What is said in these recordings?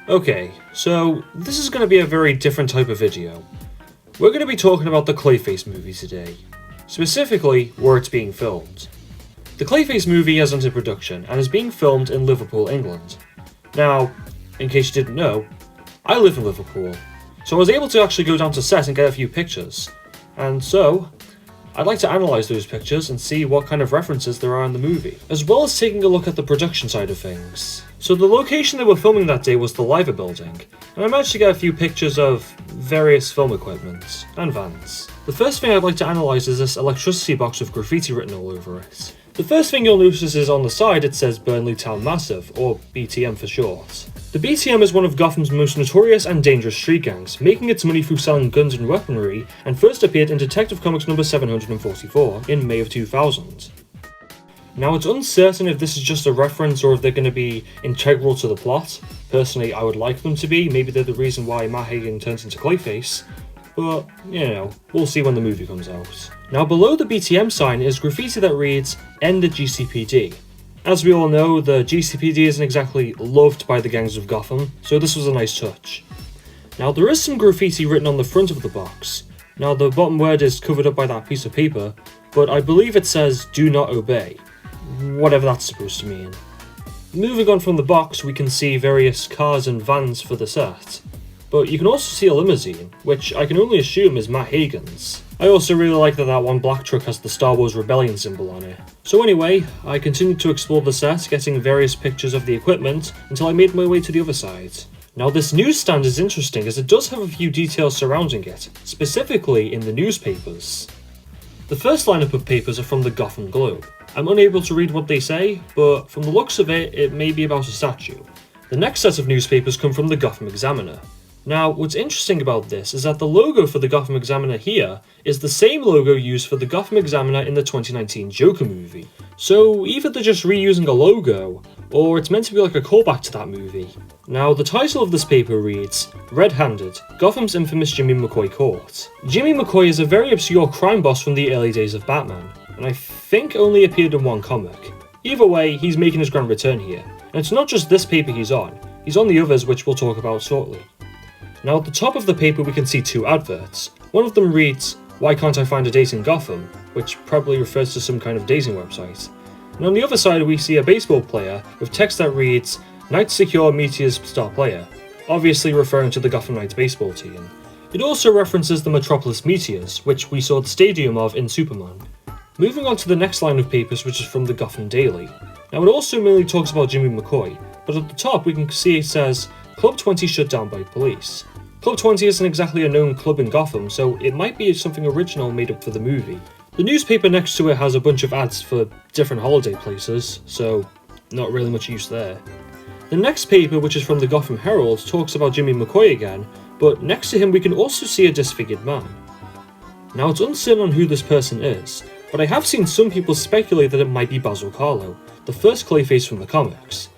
Okay, so this is going to be a very different type of video. We're going to be talking about the Clayface movie today, specifically where it's being filmed. The Clayface movie has entered production and is being filmed in Liverpool, England. Now, in case you didn't know, I live in Liverpool, so I was able to actually go down to set and get a few pictures. And so, I'd like to analyse those pictures and see what kind of references there are in the movie, as well as taking a look at the production side of things. So the location they were filming that day was the Liver building, and I managed to get a few pictures of various film equipment and vans. The first thing I'd like to analyse is this electricity box with graffiti written all over it. The first thing you'll notice is on the side it says Burnley Town Massive, or BTM for short. The BTM is one of Gotham's most notorious and dangerous street gangs, making its money through selling guns and weaponry, and first appeared in Detective Comics number 744 in May of 2000. Now, it's uncertain if this is just a reference or if they're going to be integral to the plot. Personally, I would like them to be. Maybe they're the reason why Matt Hagen turns into Clayface. But, you know, we'll see when the movie comes out. Now, below the BTM sign is graffiti that reads, "End the GCPD." As we all know, the GCPD isn't exactly loved by the gangs of Gotham, so this was a nice touch. Now, there is some graffiti written on the front of the box. Now, the bottom word is covered up by that piece of paper, but I believe it says, "Do not obey." Whatever that's supposed to mean. Moving on from the box, we can see various cars and vans for the set. But you can also see a limousine, which I can only assume is Matt Hagen's. I also really like that one black truck has the Star Wars Rebellion symbol on it. So anyway, I continued to explore the set, getting various pictures of the equipment, until I made my way to the other side. Now, this newsstand is interesting as it does have a few details surrounding it, specifically in the newspapers. The first lineup of papers are from the Gotham Globe. I'm unable to read what they say, but from the looks of it, it may be about a statue. The next set of newspapers come from the Gotham Examiner. Now, what's interesting about this is that the logo for the Gotham Examiner here is the same logo used for the Gotham Examiner in the 2019 Joker movie. So either they're just reusing a logo, or it's meant to be like a callback to that movie. Now, the title of this paper reads, "Red-Handed, Gotham's infamous Jimmy McCoy Caught." Jimmy McCoy is a very obscure crime boss from the early days of Batman, and I think only appeared in one comic. Either way, he's making his grand return here, and it's not just this paper he's on the others which we'll talk about shortly. Now, at the top of the paper we can see two adverts. One of them reads, "Why can't I find a date in Gotham?" which probably refers to some kind of dating website. And on the other side we see a baseball player with text that reads, "Knights secure Meteor's star player," obviously referring to the Gotham Knights baseball team. It also references the Metropolis Meteors, which we saw the stadium of in Superman. Moving on to the next line of papers, which is from the Gotham Daily. Now, it also mainly talks about Jimmy McCoy, but at the top we can see it says, "Club 20 shut down by police." Club 20 isn't exactly a known club in Gotham, so it might be something original made up for the movie. The newspaper next to it has a bunch of ads for different holiday places, so not really much use there. The next paper, which is from the Gotham Herald, talks about Jimmy McCoy again, but next to him we can also see a disfigured man. Now, it's uncertain on who this person is, but I have seen some people speculate that it might be Basil Karlo, the first Clayface from the comics.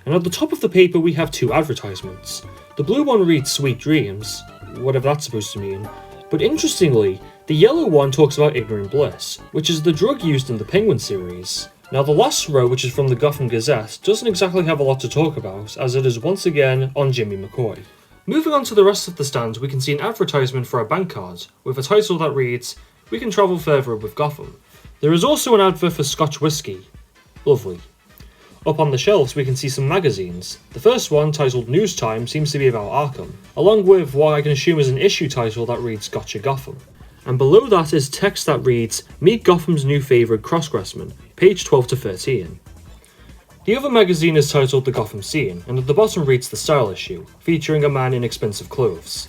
And at the top of the paper we have two advertisements. The blue one reads "Sweet Dreams," whatever that's supposed to mean, but interestingly, the yellow one talks about Ignorant Bliss, which is the drug used in the Penguin series. Now, the last row, which is from the Gotham Gazette, doesn't exactly have a lot to talk about, as it is once again on Jimmy McCoy. Moving on to the rest of the stand, we can see an advertisement for a bank card, with a title that reads, "We can travel further with Gotham." There is also an advert for Scotch whiskey. Lovely. Up on the shelves we can see some magazines. The first one, titled News Time, seems to be about Arkham, along with what I can assume is an issue title that reads Gotcha Gotham. And below that is text that reads, "Meet Gotham's new favourite crossgrassman, page 12 to 13. The other magazine is titled The Gotham Scene, and at the bottom reads the Style issue, featuring a man in expensive clothes.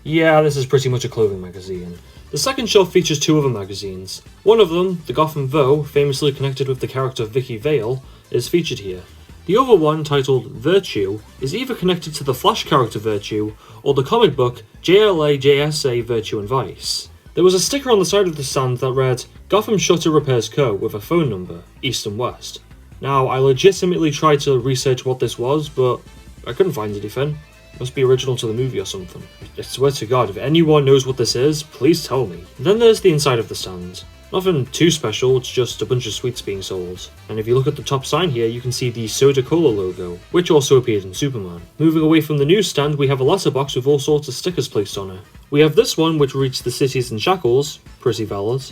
Yeah, this is pretty much a clothing magazine. The second shelf features two other magazines. One of them, the Gotham Voe, famously connected with the character Vicky Vale, is featured here. The other one, titled Virtue, is either connected to the Flash character Virtue, or the comic book JLA JSA Virtue and Vice. There was a sticker on the side of the stand that read, "Gotham Shutter Repairs Co. with a phone number, East and West." Now, I legitimately tried to research what this was, but I couldn't find anything. Must be original to the movie or something. I swear to God, if anyone knows what this is, please tell me. Then there's the inside of the stand. Nothing too special, it's just a bunch of sweets being sold. And if you look at the top sign here, you can see the Soda Cola logo, which also appeared in Superman. Moving away from the newsstand, we have a letterbox with all sorts of stickers placed on it. We have this one which reads "The City's in Shackles," pretty valid.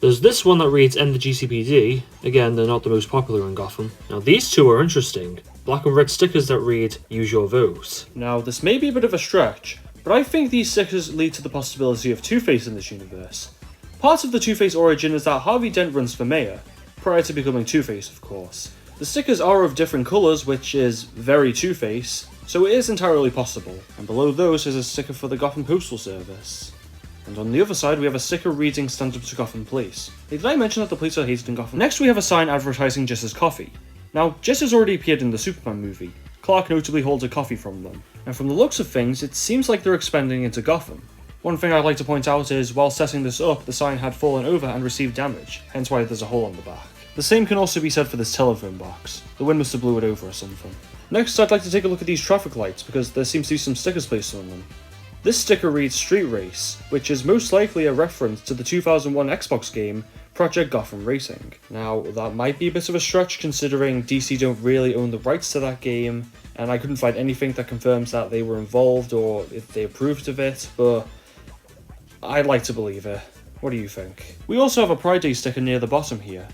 There's this one that reads "End the GCPD," again they're not the most popular in Gotham. Now these two are interesting, black and red stickers that read "Use your vote." Now this may be a bit of a stretch, but I think these stickers lead to the possibility of Two-Face in this universe. Part of the Two-Face origin is that Harvey Dent runs for mayor, prior to becoming Two-Face of course. The stickers are of different colours, which is very Two-Face, so it is entirely possible. And below those is a sticker for the Gotham Postal Service. And on the other side we have a sticker reading "Stand up to Gotham Police." Hey, did I mention that the police are hated in Gotham? Next we have a sign advertising Jess's Coffee. Now, Jess has already appeared in the Superman movie. Clark notably holds a coffee from them. And from the looks of things, it seems like they're expanding into Gotham. One thing I'd like to point out is, while setting this up, the sign had fallen over and received damage, hence why there's a hole on the back. The same can also be said for this telephone box. The wind must have blew it over or something. Next, I'd like to take a look at these traffic lights, because there seems to be some stickers placed on them. This sticker reads "Street Race," which is most likely a reference to the 2001 Xbox game, Project Gotham Racing. Now, that might be a bit of a stretch considering DC don't really own the rights to that game, and I couldn't find anything that confirms that they were involved or if they approved of it, but I'd like to believe it. What do you think? We also have a Pride Day sticker near the bottom here.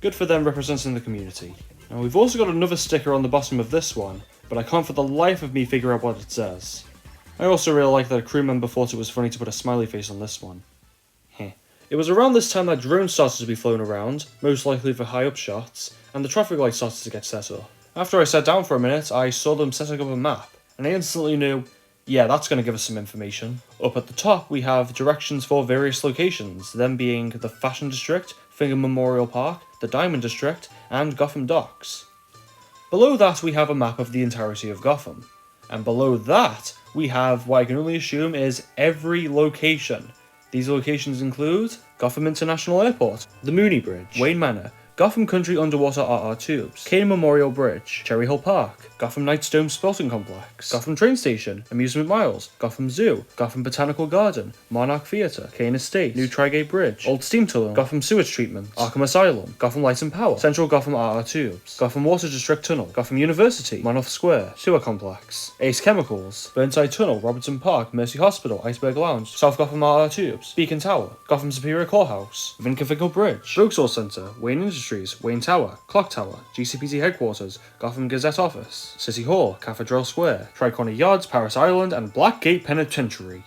Good for them representing the community. Now we've also got another sticker on the bottom of this one, but I can't for the life of me figure out what it says. I also really like that a crew member thought it was funny to put a smiley face on this one. Heh. It was around this time that drones started to be flown around, most likely for high up shots, and the traffic lights started to get set up. After I sat down for a minute, I saw them setting up a map, and I instantly knew, yeah, that's going to give us some information. Up at the top, we have directions for various locations, them being the Fashion District, Finger Memorial Park, the Diamond District, and Gotham Docks. Below that, we have a map of the entirety of Gotham. And below that, we have what I can only assume is every location. These locations include Gotham International Airport, the Mooney Bridge, Wayne Manor, Gotham Country Underwater RR Tubes, Kane Memorial Bridge, Cherry Hill Park, Gotham Knights Dome Sporting Complex, Gotham Train Station, Amusement Miles, Gotham Zoo, Gotham Botanical Garden, Monarch Theatre, Kane Estate, New Trigate Bridge, Old Steam Tunnel, Gotham Sewage Treatment, Arkham Asylum, Gotham Light and Power, Central Gotham RR Tubes, Gotham Water District Tunnel, Gotham University, Monmouth Square, Sewer Complex, Ace Chemicals, Burnside Tunnel, Robertson Park, Mercy Hospital, Iceberg Lounge, South Gotham RR Tubes, Beacon Tower, Gotham Superior Courthouse, Vinkenfinkel Bridge, Vauxhall Centre, Wayne Industries, Wayne Tower, Clock Tower, GCPT Headquarters, Gotham Gazette Office, City Hall, Cathedral Square, Tricorner Yards, Paris Island, and Blackgate Penitentiary.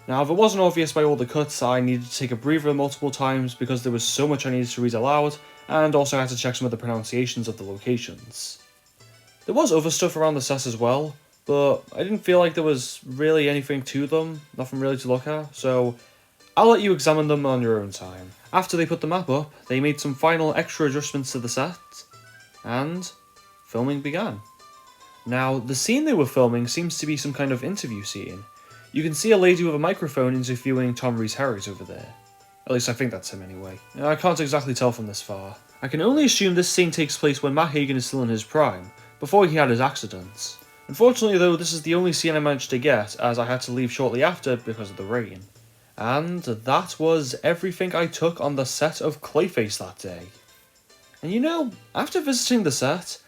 Now, if it wasn't obvious by all the cuts, I needed to take a breather multiple times because there was so much I needed to read aloud, and also had to check some of the pronunciations of the locations. There was other stuff around the set as well, but I didn't feel like there was really anything to them, nothing really to look at, so I'll let you examine them on your own time. After they put the map up, they made some final extra adjustments to the set, and filming began. Now, the scene they were filming seems to be some kind of interview scene. You can see a lady with a microphone interviewing Tom Rees-Harris over there. At least I think that's him anyway. I can't exactly tell from this far. I can only assume this scene takes place when Matt Hagen is still in his prime, before he had his accidents. Unfortunately though, this is the only scene I managed to get, as I had to leave shortly after because of the rain. And that was everything I took on the set of Clayface that day. And you know, after visiting the set,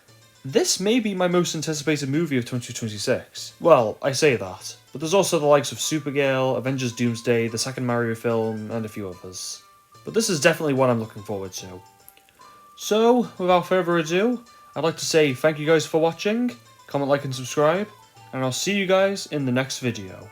this may be my most anticipated movie of 2026. Well, I say that, but there's also the likes of Supergirl, Avengers Doomsday, the second Mario film, and a few others. But this is definitely one I'm looking forward to. So, without further ado, I'd like to say thank you guys for watching, comment, like, and subscribe, and I'll see you guys in the next video.